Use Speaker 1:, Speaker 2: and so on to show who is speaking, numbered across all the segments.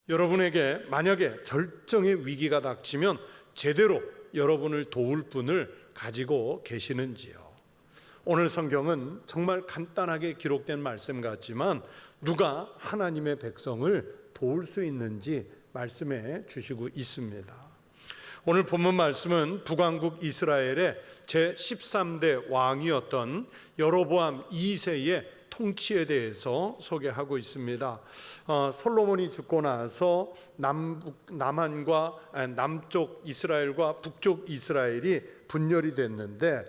Speaker 1: 여러분에게 만약에 절정의 위기가 닥치면 제대로 여러분을 도울 분을 가지고 계시는지요? 오늘 성경은 정말 간단하게 기록된 말씀 같지만 누가 하나님의 백성을 도울 수 있는지 말씀해 주시고 있습니다. 오늘 본문 말씀은 북왕국 이스라엘의 제13대 왕이었던 여로보암 2세의 통치에 대해서 소개하고 있습니다. 솔로몬이 죽고 나서 남쪽 이스라엘과 북쪽 이스라엘이 분열이 됐는데,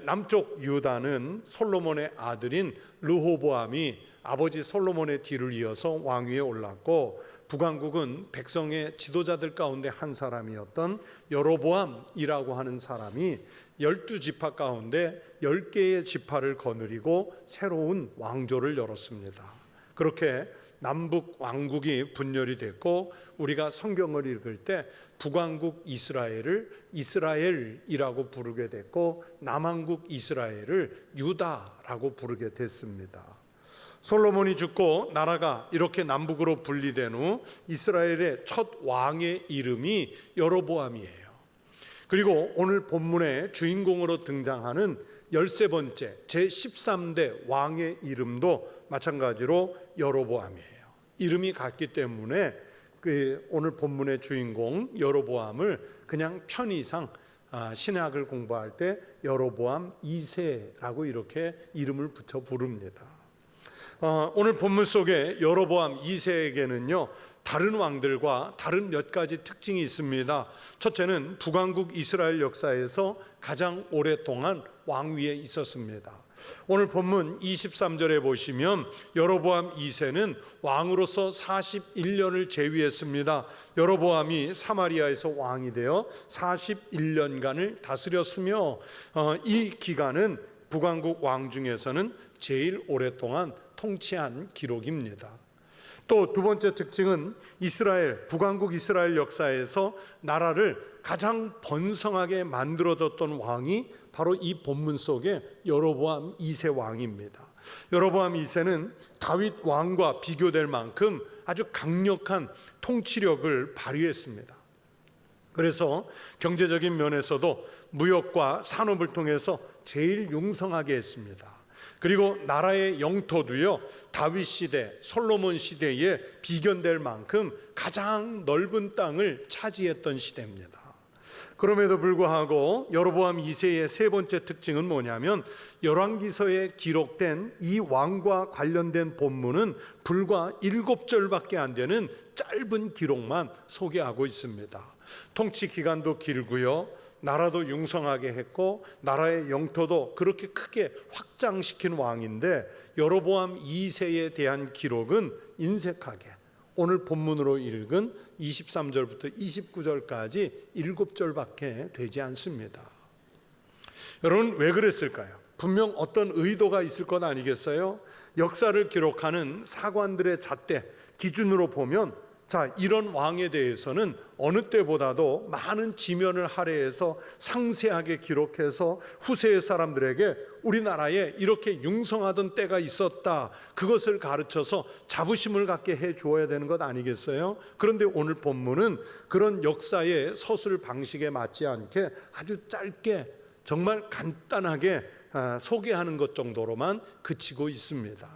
Speaker 1: 남쪽 유다는 솔로몬의 아들인 르호보암이 아버지 솔로몬의 뒤를 이어서 왕위에 올랐고, 북왕국은 백성의 지도자들 가운데 한 사람이었던 여로보암이라고 하는 사람이 12지파 가운데 10개의 지파를 거느리고 새로운 왕조를 열었습니다. 그렇게 남북 왕국이 분열이 됐고, 우리가 성경을 읽을 때 북왕국 이스라엘을 이스라엘이라고 부르게 됐고, 남왕국 이스라엘을 유다라고 부르게 됐습니다. 솔로몬이 죽고 나라가 이렇게 남북으로 분리된 후 이스라엘의 첫 왕의 이름이 여로보암이에요. 그리고 오늘 본문의 주인공으로 등장하는 13번째 제13대 왕의 이름도 마찬가지로 여로보암이에요. 이름이 같기 때문에 오늘 본문의 주인공 여로보암을 그냥 편의상 신학을 공부할 때 여로보암 2세라고 이렇게 이름을 붙여 부릅니다. 오늘 본문 속에 여로보암 2세에게는요 다른 왕들과 다른 몇 가지 특징이 있습니다. 첫째는 북왕국 이스라엘 역사에서 가장 오랫동안 왕위에 있었습니다. 오늘 본문 23절에 보시면 여로보암 2세는 왕으로서 41년을 재위했습니다. 여로보암이 사마리아에서 왕이 되어 41년간을 다스렸으며 이 기간은 북왕국 왕 중에서는 제일 오랫동안 통치한 기록입니다. 또 두 번째 특징은 북왕국 이스라엘 역사에서 나라를 가장 번성하게 만들어줬던 왕이 바로 이 본문 속의 여로보암 2세 왕입니다. 여로보암 2세는 다윗 왕과 비교될 만큼 아주 강력한 통치력을 발휘했습니다. 그래서 경제적인 면에서도 무역과 산업을 통해서 제일 융성하게 했습니다. 그리고 나라의 영토도요 다윗 시대, 솔로몬 시대에 비견될 만큼 가장 넓은 땅을 차지했던 시대입니다. 그럼에도 불구하고 여로보암 2세의 세 번째 특징은 뭐냐면 열왕기서에 기록된 이 왕과 관련된 본문은 불과 7절밖에 안 되는 짧은 기록만 소개하고 있습니다. 통치 기간도 길고요, 나라도 융성하게 했고 나라의 영토도 그렇게 크게 확장시킨 왕인데, 여로보암 2세에 대한 기록은 인색하게 오늘 본문으로 읽은 23절부터 29절까지 7절밖에 되지 않습니다. 여러분, 왜 그랬을까요? 분명 어떤 의도가 있을 것 아니겠어요? 역사를 기록하는 사관들의 잣대 기준으로 보면 이런 왕에 대해서는 어느 때보다도 많은 지면을 할애해서 상세하게 기록해서 후세의 사람들에게 우리나라에 이렇게 융성하던 때가 있었다, 그것을 가르쳐서 자부심을 갖게 해 주어야 되는 것 아니겠어요? 그런데 오늘 본문은 그런 역사의 서술 방식에 맞지 않게 아주 짧게 정말 간단하게 소개하는 것 정도로만 그치고 있습니다.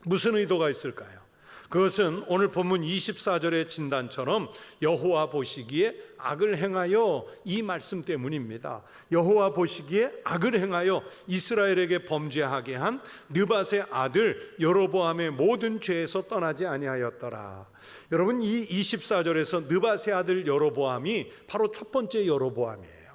Speaker 1: 무슨 의도가 있을까요? 그것은 오늘 본문 24절의 진단처럼 여호와 보시기에 악을 행하여, 이 말씀 때문입니다. 여호와 보시기에 악을 행하여 이스라엘에게 범죄하게 한 느밧의 아들 여로보암의 모든 죄에서 떠나지 아니하였더라. 여러분, 이 24절에서 느밧의 아들 여로보암이 바로 첫 번째 여로보암이에요.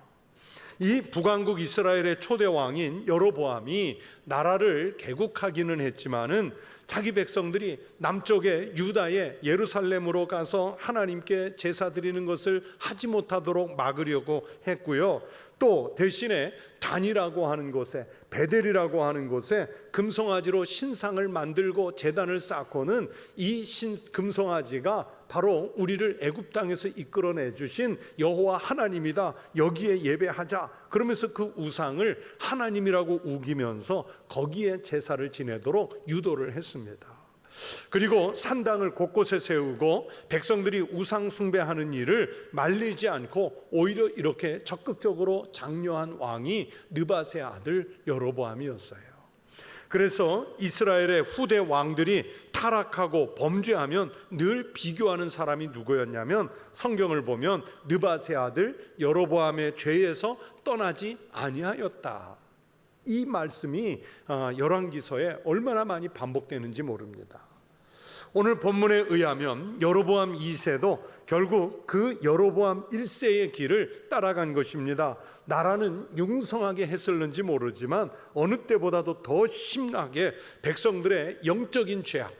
Speaker 1: 이 북왕국 이스라엘의 초대 왕인 여로보암이 나라를 개국하기는 했지만은 자기 백성들이 남쪽의 유다의 예루살렘으로 가서 하나님께 제사 드리는 것을 하지 못하도록 막으려고 했고요, 또 대신에 단이라고 하는 곳에, 베델이라고 하는 곳에 금송아지로 신상을 만들고 제단을 쌓고는 이 금송아지가 바로 우리를 애굽 땅에서 이끌어내 주신 여호와 하나님이다, 여기에 예배하자, 그러면서 그 우상을 하나님이라고 우기면서 거기에 제사를 지내도록 유도를 했습니다. 그리고 산당을 곳곳에 세우고 백성들이 우상 숭배하는 일을 말리지 않고 오히려 이렇게 적극적으로 장려한 왕이 느밧의 아들 여로보암이었어요. 그래서 이스라엘의 후대 왕들이 타락하고 범죄하면 늘 비교하는 사람이 누구였냐면, 성경을 보면 느밧의 아들 여로보암의 죄에서 떠나지 아니하였다, 이 말씀이 열왕기서에 얼마나 많이 반복되는지 모릅니다. 오늘 본문에 의하면 여로보암 2세도 결국 그 여로보암 1세의 길을 따라간 것입니다. 나라는 융성하게 했을는지 모르지만 어느 때보다도 더 심하게 백성들의 영적인 죄악,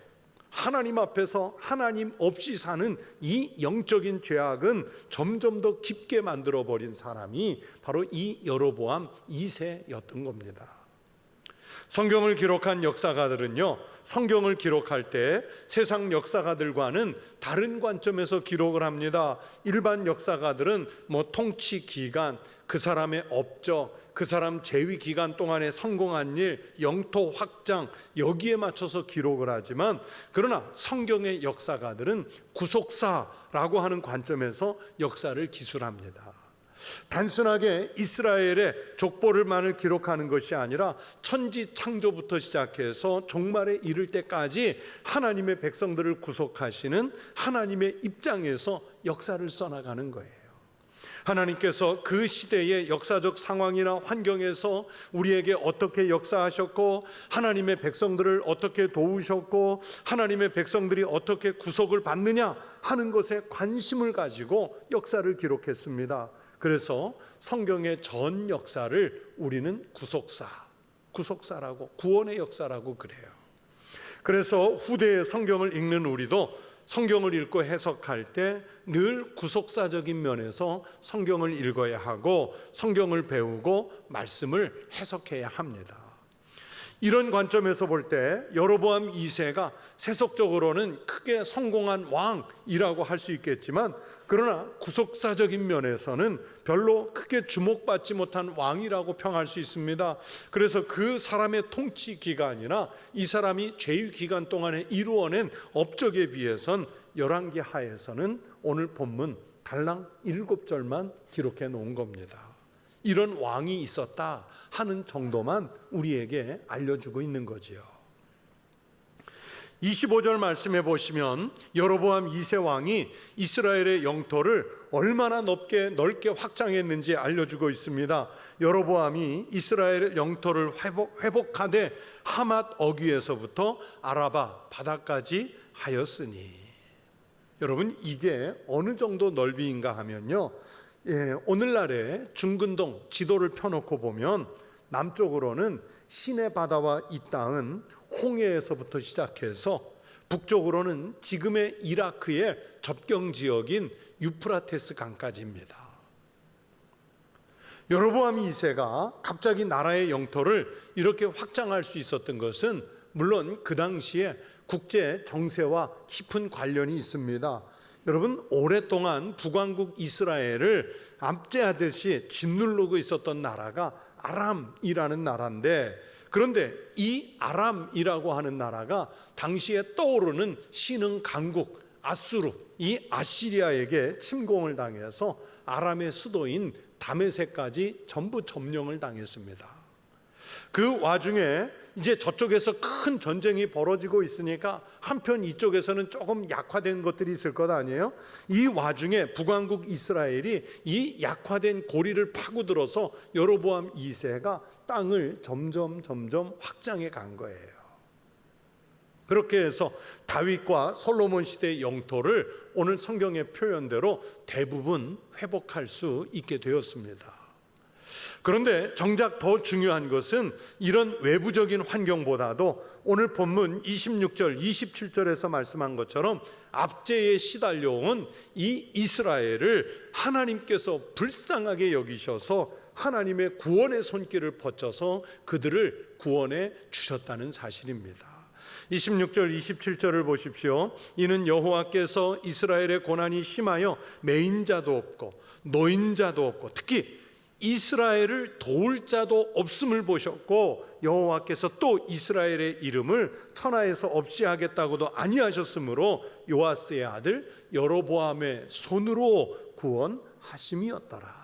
Speaker 1: 하나님 앞에서 하나님 없이 사는 이 영적인 죄악은 점점 더 깊게 만들어버린 사람이 바로 이 여로보암 2세였던 겁니다. 성경을 기록한 역사가들은요, 성경을 기록할 때 세상 역사가들과는 다른 관점에서 기록을 합니다. 일반 역사가들은 통치 기간, 그 사람의 업적, 그 사람 재위 기간 동안에 성공한 일, 영토 확장, 여기에 맞춰서 기록을 하지만, 그러나 성경의 역사가들은 구속사라고 하는 관점에서 역사를 기술합니다. 단순하게 이스라엘의 족보를만을 기록하는 것이 아니라 천지 창조부터 시작해서 종말에 이를 때까지 하나님의 백성들을 구속하시는 하나님의 입장에서 역사를 써나가는 거예요. 하나님께서 그 시대의 역사적 상황이나 환경에서 우리에게 어떻게 역사하셨고, 하나님의 백성들을 어떻게 도우셨고, 하나님의 백성들이 어떻게 구속을 받느냐 하는 것에 관심을 가지고 역사를 기록했습니다. 그래서 성경의 전 역사를 우리는 구속사라고, 구원의 역사라고 그래요. 그래서 후대의 성경을 읽는 우리도 성경을 읽고 해석할 때 늘 구속사적인 면에서 성경을 읽어야 하고, 성경을 배우고 말씀을 해석해야 합니다. 이런 관점에서 볼 때 여로보암 2세가 세속적으로는 크게 성공한 왕이라고 할 수 있겠지만, 그러나 구속사적인 면에서는 별로 크게 주목받지 못한 왕이라고 평할 수 있습니다. 그래서 그 사람의 통치 기간이나 이 사람이 재위 기간 동안에 이루어낸 업적에 비해선 열왕기 하에서는 오늘 본문 달랑 7절만 기록해 놓은 겁니다. 이런 왕이 있었다 하는 정도만 우리에게 알려주고 있는 거지요. 25절 말씀해 보시면 여로보암 2세 왕이 이스라엘의 영토를 얼마나 넓게 확장했는지 알려주고 있습니다. 여로보암이 이스라엘 영토를 회복하되 하맛 어귀에서부터 아라바 바다까지 하였으니, 여러분 이게 어느 정도 넓이인가 하면요, 오늘날의 중근동 지도를 펴놓고 보면 남쪽으로는 시내 바다와 이 땅은 홍해에서부터 시작해서 북쪽으로는 지금의 이라크의 접경 지역인 유프라테스 강까지입니다. 여로보암 2세가 갑자기 나라의 영토를 이렇게 확장할 수 있었던 것은 물론 그 당시에 국제 정세와 깊은 관련이 있습니다. 여러분, 오랫동안 북왕국 이스라엘을 압제하듯이 짓누르고 있었던 나라가 아람이라는 나라인데, 그런데 이 아람이라고 하는 나라가 당시에 떠오르는 신흥 강국 아수르, 이 아시리아에게 침공을 당해서 아람의 수도인 다메섹까지 전부 점령을 당했습니다. 그 와중에 이제 저쪽에서 큰 전쟁이 벌어지고 있으니까 한편 이쪽에서는 조금 약화된 것들이 있을 것 아니에요? 이 와중에 북왕국 이스라엘이 이 약화된 고리를 파고들어서 여로보암 2세가 땅을 점점 확장해 간 거예요. 그렇게 해서 다윗과 솔로몬 시대의 영토를 오늘 성경의 표현대로 대부분 회복할 수 있게 되었습니다. 그런데 정작 더 중요한 것은 이런 외부적인 환경보다도 오늘 본문 26절, 27절에서 말씀한 것처럼 압제에 시달려온 이 이스라엘을 하나님께서 불쌍하게 여기셔서 하나님의 구원의 손길을 뻗쳐서 그들을 구원해 주셨다는 사실입니다. 26절, 27절을 보십시오. 이는 여호와께서 이스라엘의 고난이 심하여 매인자도 없고 노인자도 없고, 특히 이스라엘을 도울 자도 없음을 보셨고, 여호와께서 또 이스라엘의 이름을 천하에서 없이 하겠다고도 아니하셨으므로 요아스의 아들 여로보암의 손으로 구원하심이었더라.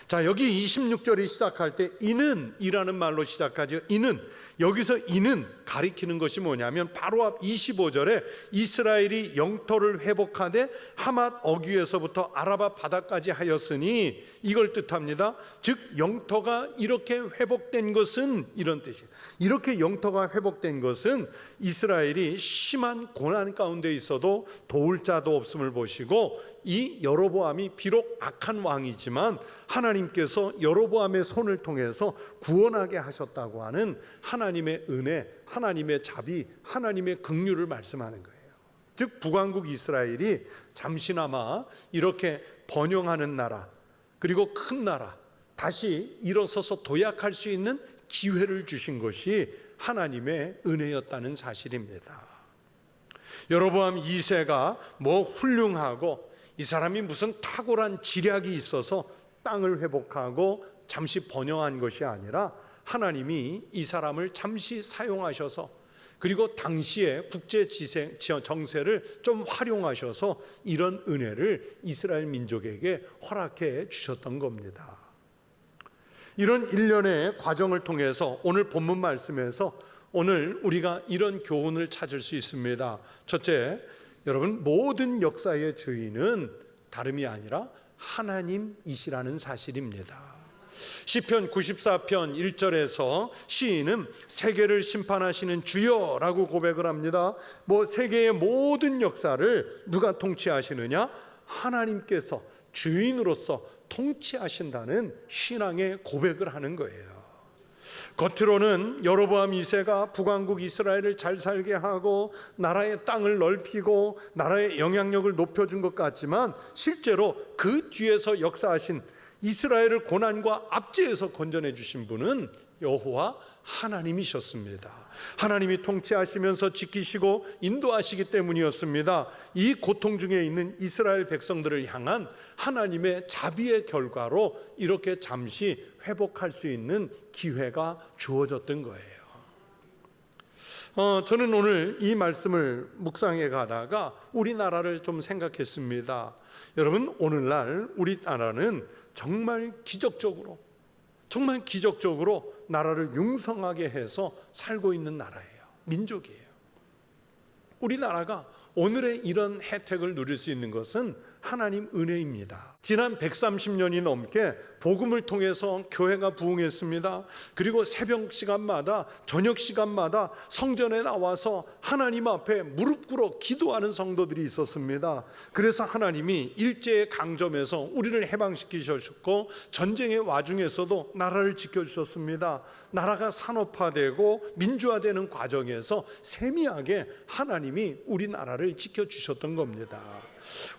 Speaker 1: 자, 여기 26절이 시작할 때 이는 이라는 말로 시작하죠. 이는, 여기서 이는 가리키는 것이 뭐냐면 바로 앞 25절에 이스라엘이 영토를 회복하되 하맛 어귀에서부터 아라바 바다까지 하였으니 이걸 뜻합니다. 즉 영토가 이렇게 회복된 것은, 이런 뜻이에요. 이렇게 영토가 회복된 것은 이스라엘이 심한 고난 가운데 있어도 도울 자도 없음을 보시고, 이 여로보암이 비록 악한 왕이지만 하나님께서 여로보암의 손을 통해서 구원하게 하셨다고 하는 하나님의 은혜, 하나님의 자비, 하나님의 긍휼을 말씀하는 거예요. 즉 북왕국 이스라엘이 잠시나마 이렇게 번영하는 나라, 그리고 큰 나라, 다시 일어서서 도약할 수 있는 기회를 주신 것이 하나님의 은혜였다는 사실입니다. 여로보암 2세가 뭐 훌륭하고 이 사람이 무슨 탁월한 지략이 있어서 땅을 회복하고 잠시 번영한 것이 아니라 하나님이 이 사람을 잠시 사용하셔서, 그리고 당시의 국제 정세를 좀 활용하셔서 이런 은혜를 이스라엘 민족에게 허락해 주셨던 겁니다. 이런 일련의 과정을 통해서 오늘 본문 말씀에서 오늘 우리가 이런 교훈을 찾을 수 있습니다. 첫째, 여러분, 모든 역사의 주인은 다름이 아니라 하나님이시라는 사실입니다. 시편 94편 1절에서 시인은 세계를 심판하시는 주여라고 고백을 합니다. 세계의 모든 역사를 누가 통치하시느냐? 하나님께서 주인으로서 통치하신다는 신앙의 고백을 하는 거예요. 겉으로는 여로보암 2세가 북왕국 이스라엘을 잘 살게 하고 나라의 땅을 넓히고 나라의 영향력을 높여준 것 같지만, 실제로 그 뒤에서 역사하신, 이스라엘을 고난과 압제에서 건져내 주신 분은 여호와 하나님이셨습니다. 하나님이 통치하시면서 지키시고 인도하시기 때문이었습니다. 이 고통 중에 있는 이스라엘 백성들을 향한 하나님의 자비의 결과로 이렇게 잠시 회복할 수 있는 기회가 주어졌던 거예요. 저는 오늘 이 말씀을 묵상해 가다가 우리나라를 좀 생각했습니다. 여러분, 오늘날 우리나라는 정말 기적적으로 나라를 융성하게 해서 살고 있는 나라예요. 민족이에요. 우리나라가 오늘의 이런 혜택을 누릴 수 있는 것은 하나님 은혜입니다. 지난 130년이 넘게 복음을 통해서 교회가 부흥했습니다. 그리고 새벽 시간마다, 저녁 시간마다 성전에 나와서 하나님 앞에 무릎 꿇어 기도하는 성도들이 있었습니다. 그래서 하나님이 일제의 강점에서 우리를 해방시키셨고, 전쟁의 와중에서도 나라를 지켜주셨습니다. 나라가 산업화되고 민주화되는 과정에서 세미하게 하나님이 우리나라를 지켜주셨던 겁니다.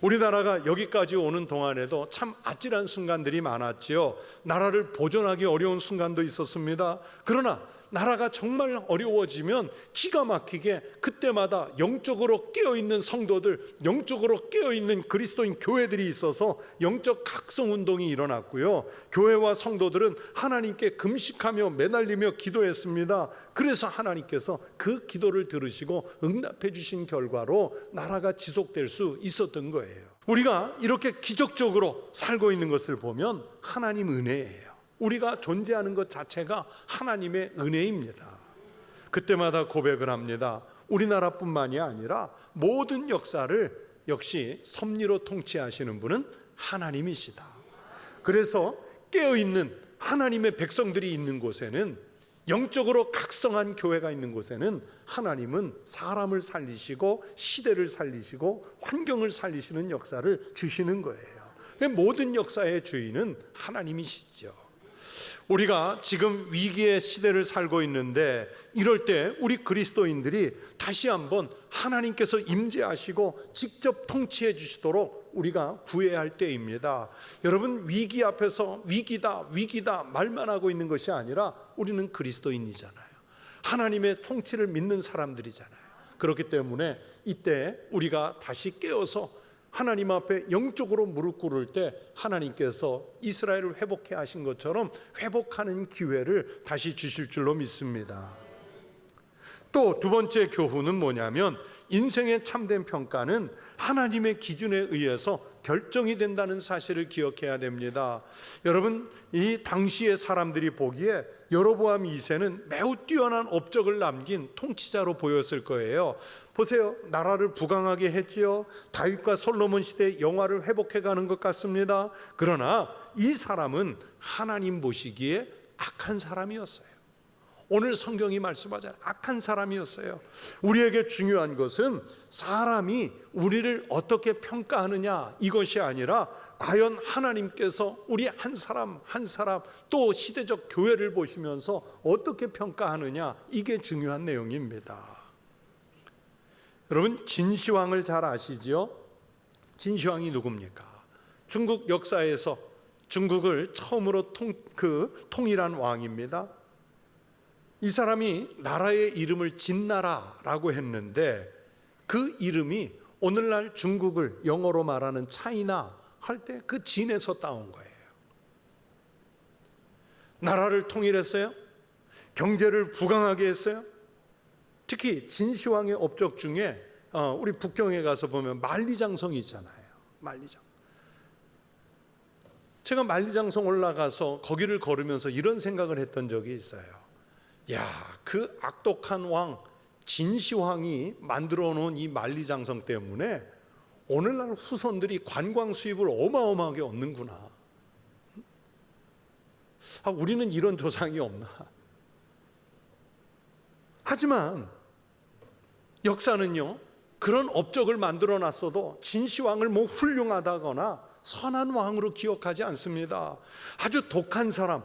Speaker 1: 우리나라가 여기까지 오는 동안에도 참 아찔한 순간들이 많았지요. 나라를 보존하기 어려운 순간도 있었습니다. 그러나 나라가 정말 어려워지면 기가 막히게 그때마다 영적으로 깨어있는 성도들, 영적으로 깨어있는 그리스도인 교회들이 있어서 영적 각성운동이 일어났고요, 교회와 성도들은 하나님께 금식하며 매달리며 기도했습니다. 그래서 하나님께서 그 기도를 들으시고 응답해 주신 결과로 나라가 지속될 수 있었던 거예요. 우리가 이렇게 기적적으로 살고 있는 것을 보면 하나님 은혜예요. 우리가 존재하는 것 자체가 하나님의 은혜입니다. 그때마다 고백을 합니다. 우리나라뿐만이 아니라 모든 역사를 역시 섭리로 통치하시는 분은 하나님이시다. 그래서 깨어있는 하나님의 백성들이 있는 곳에는, 영적으로 각성한 교회가 있는 곳에는 하나님은 사람을 살리시고 시대를 살리시고 환경을 살리시는 역사를 주시는 거예요. 모든 역사의 주인은 하나님이시죠. 우리가 지금 위기의 시대를 살고 있는데, 이럴 때 우리 그리스도인들이 다시 한번 하나님께서 임재하시고 직접 통치해 주시도록 우리가 구해야 할 때입니다. 여러분, 위기 앞에서 위기다 말만 하고 있는 것이 아니라 우리는 그리스도인이잖아요. 하나님의 통치를 믿는 사람들이잖아요. 그렇기 때문에 이때 우리가 다시 깨어서 하나님 앞에 영적으로 무릎 꿇을 때 하나님께서 이스라엘을 회복해 하신 것처럼 회복하는 기회를 다시 주실 줄로 믿습니다. 또 두 번째 교훈은 뭐냐면, 인생의 참된 평가는 하나님의 기준에 의해서 결정이 된다는 사실을 기억해야 됩니다. 여러분, 이 당시의 사람들이 보기에 여로보암 2세는 매우 뛰어난 업적을 남긴 통치자로 보였을 거예요. 보세요, 나라를 부강하게 했지요. 다윗과 솔로몬 시대 영화를 회복해가는 것 같습니다. 그러나 이 사람은 하나님 보시기에 악한 사람이었어요. 오늘 성경이 말씀하잖아요. 악한 사람이었어요. 우리에게 중요한 것은 사람이 우리를 어떻게 평가하느냐, 이것이 아니라 과연 하나님께서 우리 한 사람 한 사람, 또 시대적 교회를 보시면서 어떻게 평가하느냐, 이게 중요한 내용입니다. 여러분, 진시황을 잘 아시죠? 진시황이 누굽니까? 중국 역사에서 중국을 처음으로 통일한 왕입니다. 이 사람이 나라의 이름을 진나라라고 했는데, 그 이름이 오늘날 중국을 영어로 말하는 차이나 할 때 그 진에서 따온 거예요. 나라를 통일했어요. 경제를 부강하게 했어요. 특히 진시황의 업적 중에 우리 북경에 가서 보면 만리장성이 있잖아요. 만리장. 제가 만리장성 올라가서 거기를 걸으면서 이런 생각을 했던 적이 있어요. 야, 그 악독한 왕 진시황이 만들어 놓은 이 만리장성 때문에 오늘날 후손들이 관광 수입을 어마어마하게 얻는구나. 우리는 이런 조상이 없나. 하지만 역사는요, 그런 업적을 만들어 놨어도 진시황을 뭐 훌륭하다거나 선한 왕으로 기억하지 않습니다. 아주 독한 사람,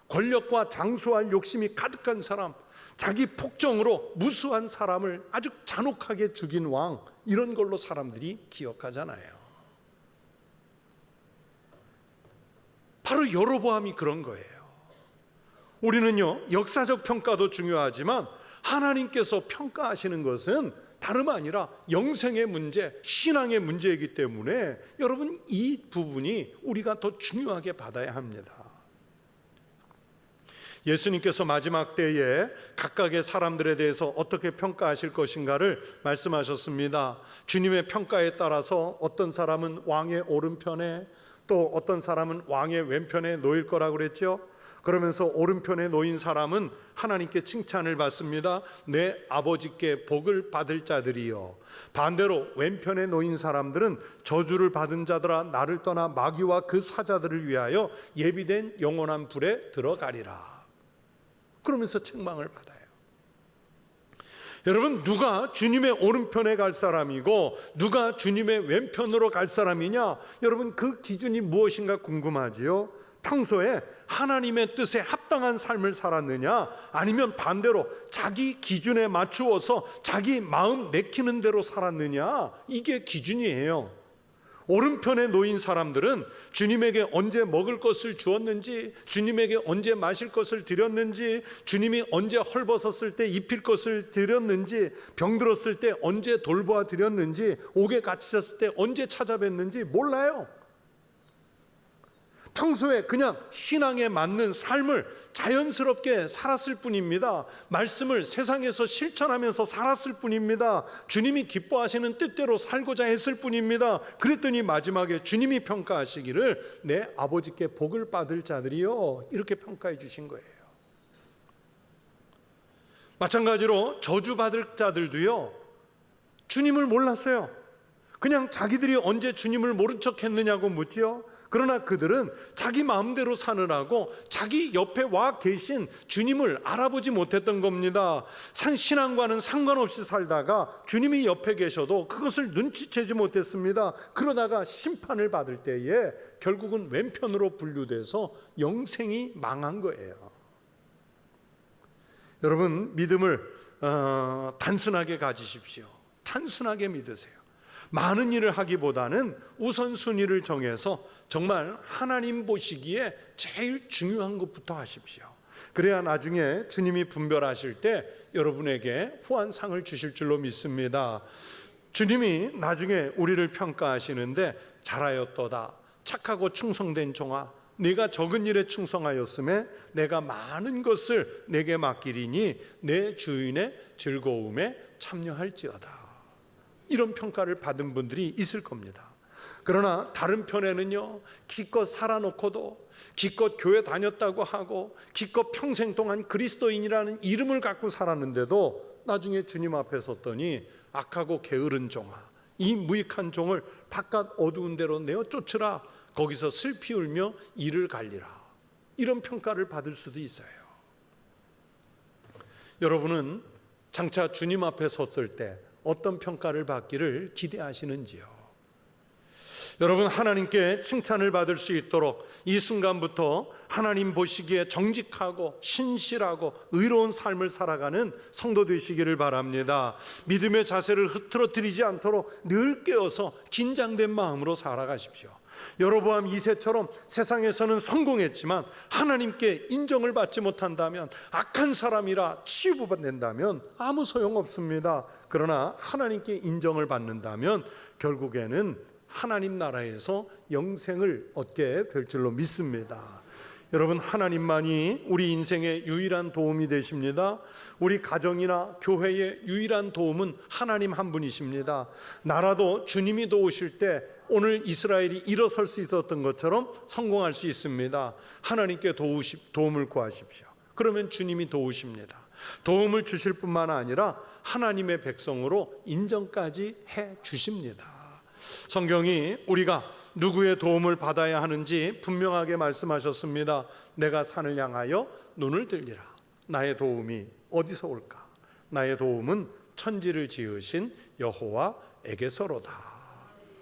Speaker 1: 권력과 장수할 욕심이 가득한 사람, 자기 폭정으로 무수한 사람을 아주 잔혹하게 죽인 왕, 이런 걸로 사람들이 기억하잖아요. 바로 여로보암이 그런 거예요. 우리는요, 역사적 평가도 중요하지만 하나님께서 평가하시는 것은 다름 아니라 영생의 문제, 신앙의 문제이기 때문에 여러분, 이 부분이 우리가 더 중요하게 받아야 합니다. 예수님께서 마지막 때에 각각의 사람들에 대해서 어떻게 평가하실 것인가를 말씀하셨습니다. 주님의 평가에 따라서 어떤 사람은 왕의 오른편에, 또 어떤 사람은 왕의 왼편에 놓일 거라고 그랬죠. 그러면서 오른편에 놓인 사람은 하나님께 칭찬을 받습니다. 내 아버지께 복을 받을 자들이요. 반대로 왼편에 놓인 사람들은 저주를 받은 자들아, 나를 떠나 마귀와 그 사자들을 위하여 예비된 영원한 불에 들어가리라. 그러면서 책망을 받아요. 여러분, 누가 주님의 오른편에 갈 사람이고 누가 주님의 왼편으로 갈 사람이냐, 여러분, 그 기준이 무엇인가 궁금하지요? 평소에 하나님의 뜻에 합당한 삶을 살았느냐, 아니면 반대로 자기 기준에 맞추어서 자기 마음 내키는 대로 살았느냐, 이게 기준이에요. 오른편에 놓인 사람들은 주님에게 언제 먹을 것을 주었는지, 주님에게 언제 마실 것을 드렸는지, 주님이 언제 헐벗었을 때 입힐 것을 드렸는지, 병들었을 때 언제 돌보아 드렸는지, 옥에 갇히셨을 때 언제 찾아뵀는지 몰라요. 평소에 그냥 신앙에 맞는 삶을 자연스럽게 살았을 뿐입니다. 말씀을 세상에서 실천하면서 살았을 뿐입니다. 주님이 기뻐하시는 뜻대로 살고자 했을 뿐입니다. 그랬더니 마지막에 주님이 평가하시기를 내 아버지께 복을 받을 자들이요, 이렇게 평가해 주신 거예요. 마찬가지로 저주받을 자들도요, 주님을 몰랐어요. 그냥 자기들이 언제 주님을 모른 척 했느냐고 묻지요. 그러나 그들은 자기 마음대로 사느라고 자기 옆에 와 계신 주님을 알아보지 못했던 겁니다. 신앙과는 상관없이 살다가 주님이 옆에 계셔도 그것을 눈치채지 못했습니다. 그러다가 심판을 받을 때에 결국은 왼편으로 분류돼서 영생이 망한 거예요. 여러분, 믿음을 단순하게 가지십시오. 단순하게 믿으세요. 많은 일을 하기보다는 우선순위를 정해서 정말 하나님 보시기에 제일 중요한 것부터 하십시오. 그래야 나중에 주님이 분별하실 때 여러분에게 후한 상을 주실 줄로 믿습니다. 주님이 나중에 우리를 평가하시는데 잘하였도다 착하고 충성된 종아 네가 적은 일에 충성하였음에 내가 많은 것을 내게 맡기리니 내 주인의 즐거움에 참여할지어다. 이런 평가를 받은 분들이 있을 겁니다. 그러나 다른 편에는요, 기껏 살아놓고도 기껏 교회 다녔다고 하고 기껏 평생 동안 그리스도인이라는 이름을 갖고 살았는데도 나중에 주님 앞에 섰더니 악하고 게으른 종아 이 무익한 종을 바깥 어두운 데로 내어 쫓으라. 거기서 슬피 울며 이를 갈리라. 이런 평가를 받을 수도 있어요. 여러분은 장차 주님 앞에 섰을 때 어떤 평가를 받기를 기대하시는지요? 여러분, 하나님께 칭찬을 받을 수 있도록 이 순간부터 하나님 보시기에 정직하고 신실하고 의로운 삶을 살아가는 성도 되시기를 바랍니다. 믿음의 자세를 흐트러뜨리지 않도록 늘 깨어서 긴장된 마음으로 살아가십시오. 여로보암 2세처럼 세상에서는 성공했지만 하나님께 인정을 받지 못한다면, 악한 사람이라 취급된다면 아무 소용없습니다. 그러나 하나님께 인정을 받는다면 결국에는 하나님 나라에서 영생을 얻게 될 줄로 믿습니다. 여러분, 하나님만이 우리 인생의 유일한 도움이 되십니다. 우리 가정이나 교회의 유일한 도움은 하나님 한 분이십니다. 나라도 주님이 도우실 때 오늘 이스라엘이 일어설 수 있었던 것처럼 성공할 수 있습니다. 하나님께 도움을 구하십시오. 그러면 주님이 도우십니다. 도움을 주실 뿐만 아니라 하나님의 백성으로 인정까지 해 주십니다. 성경이 우리가 누구의 도움을 받아야 하는지 분명하게 말씀하셨습니다. 내가 산을 향하여 눈을 들리라. 나의 도움이 어디서 올까? 나의 도움은 천지를 지으신 여호와에게서로다.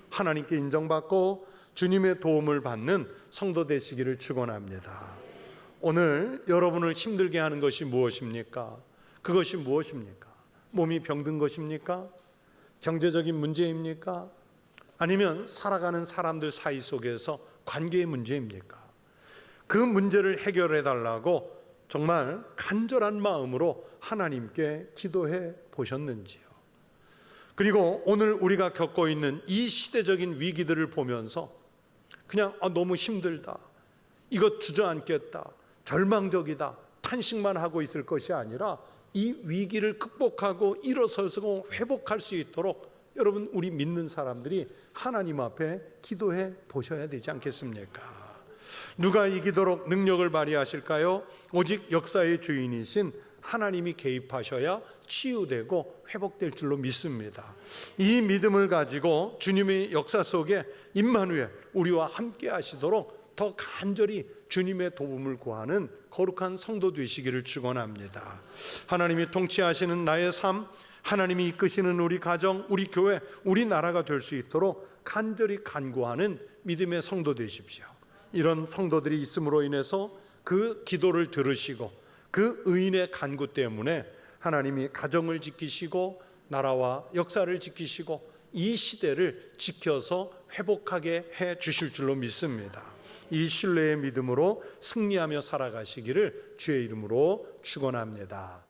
Speaker 1: 하나님께 인정받고 주님의 도움을 받는 성도 되시기를 축원합니다. 오늘 여러분을 힘들게 하는 것이 무엇입니까? 그것이 무엇입니까? 몸이 병든 것입니까? 경제적인 문제입니까? 아니면 살아가는 사람들 사이 속에서 관계의 문제입니까? 그 문제를 해결해 달라고 정말 간절한 마음으로 하나님께 기도해 보셨는지요? 그리고 오늘 우리가 겪고 있는 이 시대적인 위기들을 보면서 그냥 너무 힘들다, 이것 주저앉겠다, 절망적이다 탄식만 하고 있을 것이 아니라 이 위기를 극복하고 일어서서 회복할 수 있도록 여러분, 우리 믿는 사람들이 하나님 앞에 기도해 보셔야 되지 않겠습니까? 누가 이기도록 능력을 발휘하실까요? 오직 역사의 주인이신 하나님이 개입하셔야 치유되고 회복될 줄로 믿습니다. 이 믿음을 가지고 주님의 역사 속에 임마누엘, 우리와 함께 하시도록 더 간절히 주님의 도움을 구하는 거룩한 성도 되시기를 축원합니다. 하나님이 통치하시는 나의 삶, 하나님이 이끄시는 우리 가정, 우리 교회, 우리 나라가 될 수 있도록 간절히 간구하는 믿음의 성도 되십시오. 이런 성도들이 있음으로 인해서 그 기도를 들으시고 그 의인의 간구 때문에 하나님이 가정을 지키시고 나라와 역사를 지키시고 이 시대를 지켜서 회복하게 해 주실 줄로 믿습니다. 이 신뢰의 믿음으로 승리하며 살아가시기를 주의 이름으로 축원합니다.